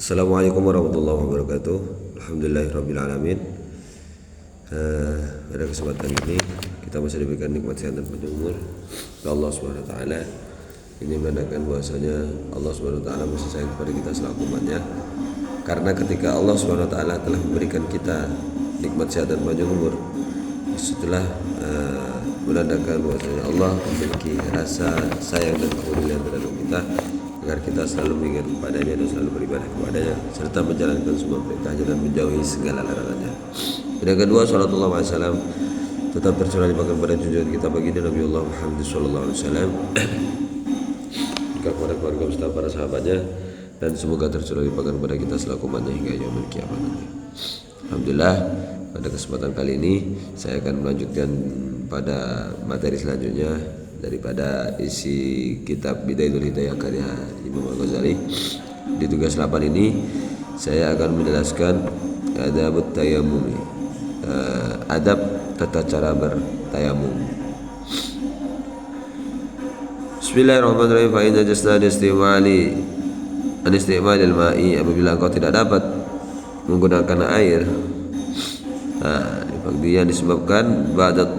Assalamualaikum warahmatullahi wabarakatuh. Alhamdulillahirrabbilalamin. Pada kesempatan ini kita masih diberikan nikmat sehat dan panjang umur oleh Allah Subhanahu wa taala. Ini menandakan bahwasanya Allah Subhanahu wa taala masih sayang kepada kita selaku umatnya. Karena ketika Allah Subhanahu wa taala telah memberikan kita nikmat sehat dan panjang umur, setelah menandakan bahwasanya Allah memiliki rasa sayang dan kepedulian terhadap kita, agar kita selalu mengingat kepadanya dan selalu beribadah kepadanya serta menjalankan semua perintahnya dan menjauhi segala larangannya. Yang kedua, salatullah wa salam tetap tercurah limpahkan pada junjungan kita baginda Nabi Allah Muhammad sallallahu alaihi wasallam, juga kepada keluarga beserta para sahabatnya, dan semoga tercurah limpahkan kepada kita selaku umatnya hingga yaumul kiamat nanti. Alhamdulillah, pada kesempatan kali ini saya akan melanjutkan pada materi selanjutnya daripada isi kitab Bidayatul Hidayah karya Imam Al-Ghazali. Di tugas 8 ini saya akan menjelaskan adab tayammum, adab tata cara bertayamum. Bismillahirrahmanirrahim. Fa inna jasad istimali al-ma'i, apabila engkau tidak dapat menggunakan air, yang disebabkan ba'da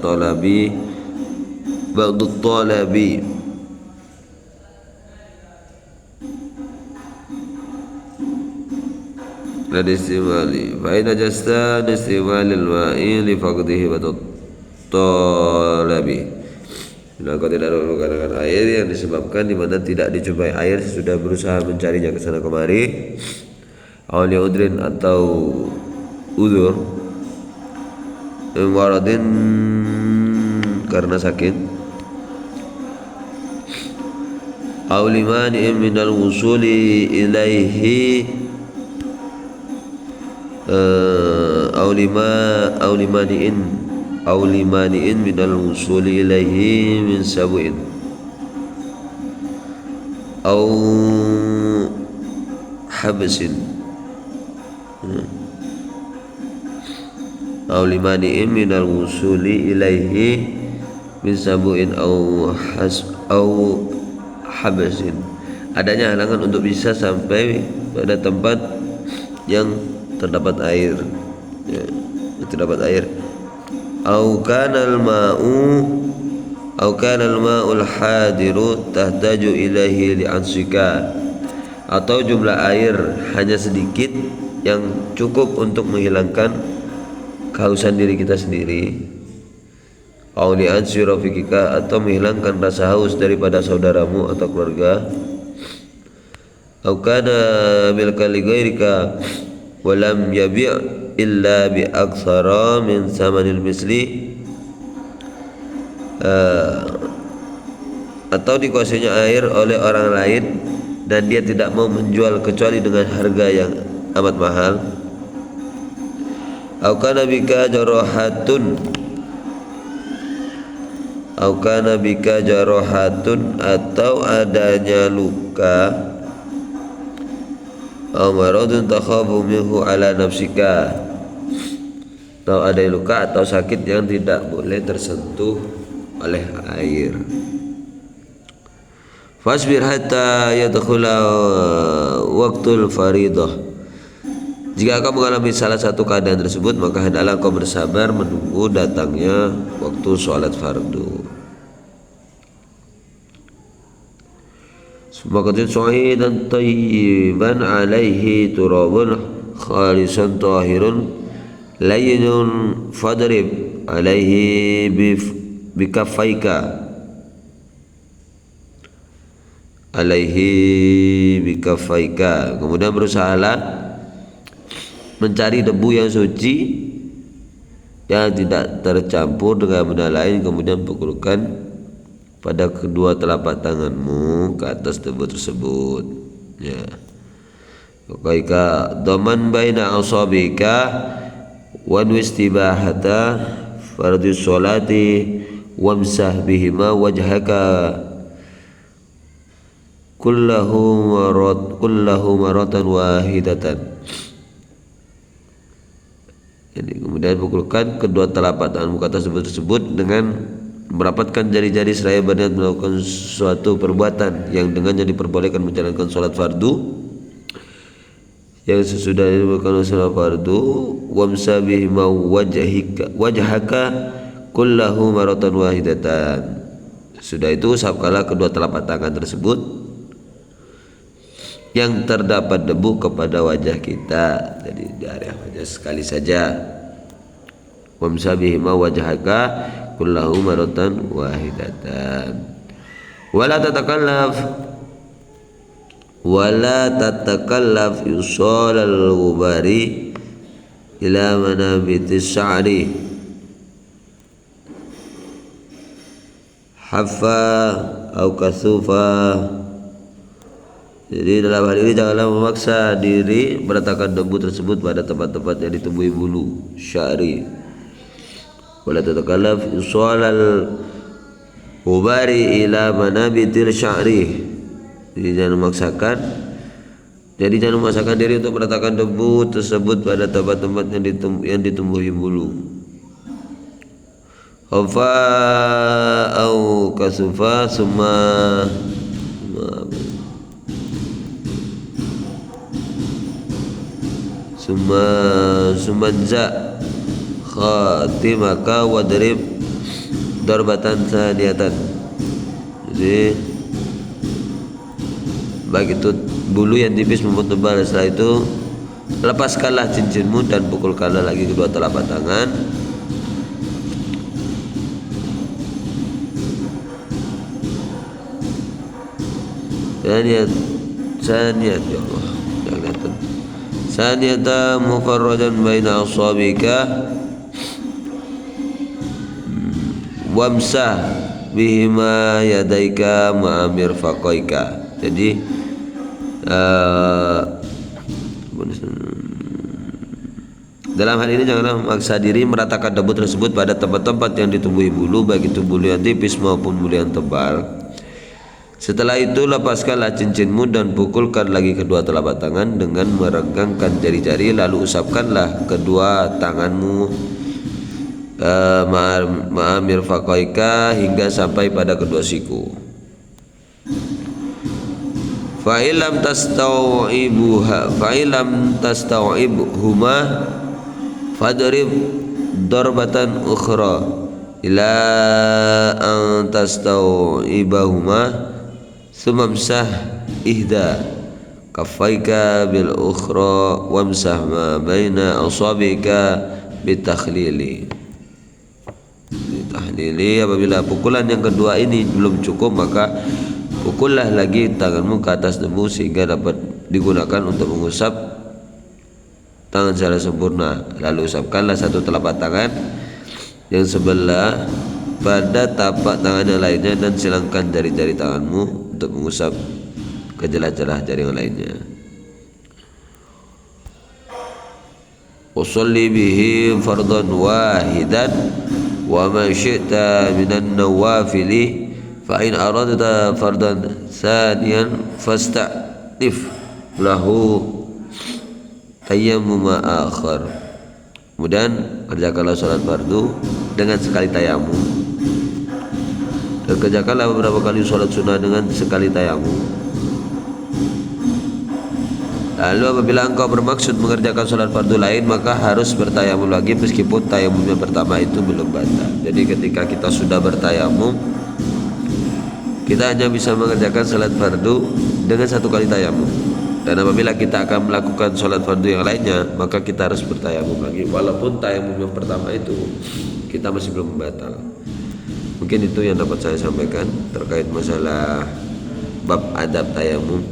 talabi dan istimali fa inna jasad istimali al-ma'i li faqdihi wa talabi. Bila kau tidak menggunakan air yang disebabkan di mana tidak dijumpai air, sudah berusaha mencarinya ke sana kemari, awli udrin atau udzur, waradin karena sakit, awlimani minal wusuli ilaihi, awlimaniin minal wusuli ilaihi min sabu'in aw habsin, awlimaniin minal wusuli ilaihi min sabu'in aw habsin, adanya halangan untuk bisa sampai pada tempat yang terdapat air, terdapat air. Au kana al-ma'ul hadiru tahtaju ilaihi li'ansika, atau jumlah air hanya sedikit yang cukup untuk menghilangkan kehausan diri kita sendiri. Au li'ansi rafiqika, atau menghilangkan rasa haus daripada saudaramu atau keluarga. Au kana milka li ghairika wa lam yabi' illa bi aktsara min samanil misli, atau dikuasainya air oleh orang lain dan dia tidak mau menjual kecuali dengan harga yang amat mahal. Au kana bika jarahatun, atau adanya luka, aw maradun takhafu minhu ala nafsika, atau ada luka atau sakit yang tidak boleh tersentuh oleh air. Fasbir hatta yadkhula waqtul faridah, jika kau mengalami salah satu keadaan tersebut, maka hendaklah kau bersabar menunggu datangnya waktu sholat fardu. Maqatin su'idan tayyiban alaihi turabun khalisan tahirun layyinun fadrib alaihi bikaffaika kemudian berusahalah mencari debu yang suci yang tidak tercampur dengan benda lain, kemudian pukulkan pada kedua telapak tanganmu ke atas debu tersebut, ya. Kaika daman baina asabika wa istibahata fardhu sholati wamsah bihima wajhaka kullahu maratan wahidatan. Jadi kemudian pukulkan kedua telapak tanganmu ke atas debu tersebut dengan merapatkan jari-jari seraya berniat melakukan suatu perbuatan yang dengannya diperbolehkan menjalankan sholat fardu yang sesudah bukan salat fardu, wamsa bihima wajhaka kullahu maratan wahidatan. Sudah itu usapkanlah kedua telapak tangan tersebut yang terdapat debu kepada wajah kita, jadi di area wajah sekali saja. Wamsa bihima wajhaka kullahu maratan wahidatan. Wala tatakallaf yusol al-ghubari ila manabitis sya'ri haffa au kasufa. Jadi dalam hal ini janganlah memaksa diri meratakan debu tersebut pada tempat-tempat yang ditumbuhi bulu sya'ri. Wala tatakallaf yusol al-ghubari ila manabitil sya'ri. Jadi jangan memaksakan diri untuk meratakan debu tersebut pada tempat-tempat yang ditumbuhi bulu. Khafa au kasufa sumanza khatimaka wadrib darbatan saniyatan. Jadi baik itu bulu yang tipis maupun tebal. Setelah itu lepaskanlah cincinmu dan pukulkanlah lagi kedua telapak tangan. Saniyat ya Allah, jangan saniyata mufarrajan baina asabika wamsah bihima yadaika ma'amir faqaika. Jadi dalam hal ini janganlah memaksa diri meratakan debu tersebut pada tempat-tempat yang ditumbuhi bulu, baik itu bulu yang tipis maupun bulu yang tebal. Setelah itu lepaskanlah cincinmu dan pukulkan lagi kedua telapak tangan dengan meregangkan jari-jari, lalu usapkanlah kedua tanganmu ma'amir faqaika hingga sampai pada kedua siku. Fa'ilam tastau'ibhuma fadrib darbatan ukhra ila an tastau'ibahuma sumamsah ihda kaffaika bil ukhra wamsah ma baina asabika bitahlili. Apabila pukulan yang kedua ini belum cukup, maka pukullah lagi tanganmu ke atas debu sehingga dapat digunakan untuk mengusap tangan secara sempurna. Lalu usapkanlah satu telapak tangan yang sebelah pada tapak tangan yang lainnya dan silangkan jari-jari tanganmu untuk mengusap ke celah-celah jari yang lainnya. Usolli bihi fardan wahidan wa ma syi'ta minan nawafili fa in aradta fardan thaniyan fasta'tif lahu tayammum akhar. Kemudian kerjakanlah salat fardu dengan sekali tayamum, dan kerjakanlah beberapa kali salat sunnah dengan sekali tayamum. Lalu apabila engkau bermaksud mengerjakan salat fardu lain, maka harus bertayamum lagi meskipun tayamum yang pertama itu belum batal. Jadi ketika kita sudah bertayamum, kita hanya bisa mengerjakan salat fardu dengan satu kali tayamum. Dan apabila kita akan melakukan salat fardu yang lainnya, maka kita harus bertayamum lagi, walaupun tayamum yang pertama itu kita masih belum batal. Mungkin itu yang dapat saya sampaikan terkait masalah bab adab tayamum.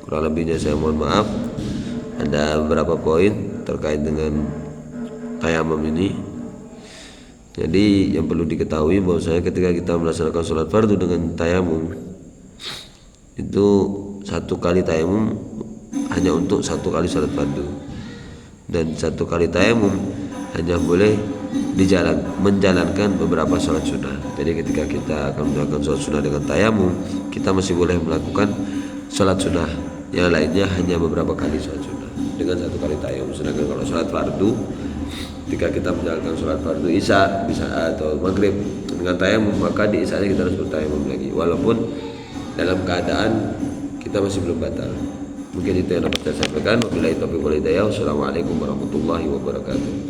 Kurang lebihnya saya mohon maaf. Ada beberapa poin terkait dengan tayamum ini. Jadi yang perlu diketahui bahwasanya ketika kita melaksanakan sholat fardu dengan tayamum, itu satu kali tayamum hanya untuk satu kali sholat fardu, dan satu kali tayamum hanya boleh menjalankan beberapa sholat sunnah. Jadi ketika kita akan melakukan sholat sunnah dengan tayamum, kita masih boleh melakukan sholat sunnah yang lainnya hanya beberapa kali sholat sunnah dengan satu kali tayamum. Sedangkan kalau sholat fardu, ketika kita menjalankan sholat fardu isya bisa atau maghrib dengan tayamum, maka di isyanya kita harus bertayamum lagi, walaupun dalam keadaan kita masih belum batal. Mungkin itu yang dapat saya sampaikan. Wabillahi taufiq wal hidayah. Wassalamualaikum warahmatullahi wabarakatuh.